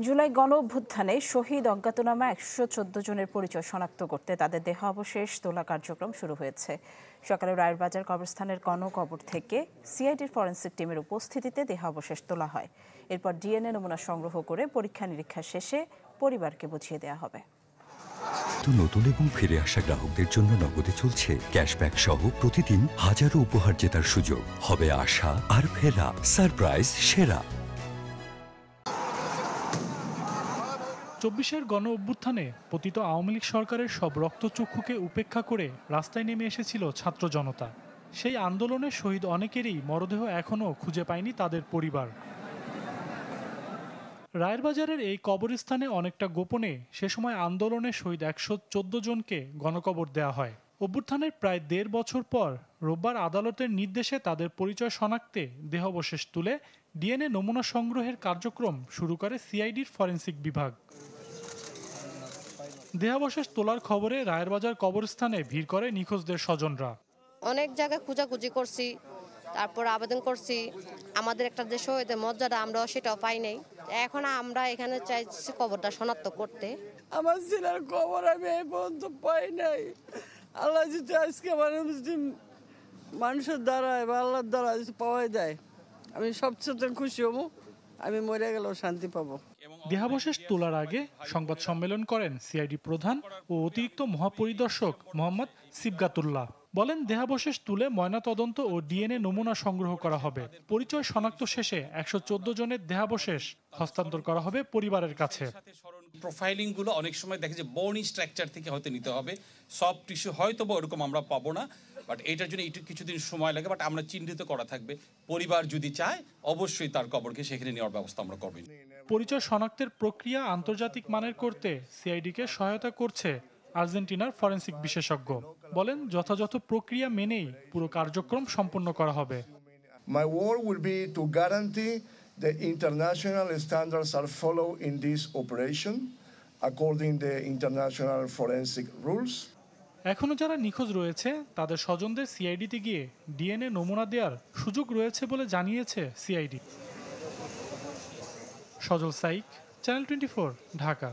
জুলাই গণ-অভ্যুত্থানে শহীদ অজ্ঞাতনামা ১১৪ জনের পরিচয় শনাক্ত করতে তাদের দেহাবশেষ তোলা কার্যক্রম শুরু হয়েছে। সকালে রায়েরবাজার কবরস্থানের গণকবর থেকে সিআইডির ফরেনসিক টিমের উপস্থিতিতে দেহাবশেষ তোলা হয়। এরপর ডিএনএ নমুনা সংগ্রহ করে পরীক্ষা নিরীক্ষা শেষে পরিবারকে বুঝিয়ে দেওয়া হবে। নতুন এবং ফিরে আসা গ্রাহকদের জন্য নগদে চলছে ক্যাশব্যাক সহ প্রতিদিন হাজারো উপহার জেতার সুযোগ। হবে আশা আর ফেরা, সারপ্রাইজ সেরা। ২৪-এর গণ-অভ্যুত্থানে পতিত আওয়ামী লীগ সরকারের সব রক্তচক্ষুকে উপেক্ষা করে রাস্তায় নেমে এসেছিল ছাত্র জনতা। সেই আন্দোলনে শহীদ অনেকেরই মরদেহ এখনও খুঁজে পায়নি তাদের পরিবার। রায়েরবাজারের এই কবরস্থানে অনেকটা গোপনে সে সময় আন্দোলনে শহীদ ১১৪ জনকে গণকবর দেওয়া হয়। অভ্যুত্থানের প্রায় ১.৫ বছর পর রোববার আদালতের নির্দেশে তাদের পরিচয় শনাক্তে দেহাবশেষ তুলে ডিএনএ নমুনা সংগ্রহের কার্যক্রম শুরু করে সিআইডির ফরেনসিক বিভাগ। দেহাবশেষ তোলার খবরে রায়েরবাজার কবরস্থানে ভিড় করে নিখোঁজদের স্বজনরা। অনেক জায়গায় খোঁজাখুঁজি করছি, তারপর আবেদন করছি। আমাদের একটা যে শহীদের মর্যাদা আমরা সেটাও পাই নাই। এখন আমরা এখানে চাইছি কবরটা শনাক্ত করতে। আমার ছেলের খবর আমি এই পর্যন্ত পাই নাই। আল্লাহ যদি আজকে মানুষের দ্বারা বা আল্লাহর দ্বারা পাওয়া যায়, আমি সবচেয়ে খুশি হব। আমি মরে গেলেও শান্তি পাবো। দেহাবশেষ তোলার আগে সংবাদ সম্মেলন করেন সিআইডি প্রধান ও অতিরিক্ত মহাপরিদর্শক মোহাম্মদ সিবগাতুল্লাহ। বলেন, দেহাবশেষ তুলে ময়নাতদন্ত ও ডিএনএ নমুনা সংগ্রহ করা হবে। পরিচয় শনাক্ত শেষে ১১৪ জনের দেহাবশেষ হস্তান্তর করা হবে পরিবারের কাছে। প্রোফাইলিং গুলো অনেক সময় দেখে যে বোন স্ট্রাকচার থেকে হয়তো নিতে হবে, সফট টিস্যু হয়তো বা ওরকম আমরা পাবো না, বাট এটার জন্য একটু কিছুদিন সময় লাগে। বাট আমরা চিহ্নিত করা থাকবে, পরিবার যদি চায় অবশ্যই তার কবরকে সেখানে নেওয়ার ব্যবস্থা আমরা করব। পরিচয় শনাক্তের প্রক্রিয়া আন্তর্জাতিক মানের করতে সিআইডিকে সহায়তা করছে আর্জেন্টিনার ফরেনসিক বিশেষজ্ঞ। বলেন, যথাযথ প্রক্রিয়া মেনেই পুরো কার্যক্রম সম্পন্ন করা হবে। My work will be to guarantee the international standards are followed in this operation according the international forensic rules. এখনো যারা নিখোঁজ রয়েছে তাদের স্বজনদের সিআইডিতে গিয়ে ডিএনএ নমুনা দেওয়ার সুযোগ রয়েছে বলে জানিয়েছে সিআইডি। সজল সাইক, চ্যানেল 24, ঢাকা।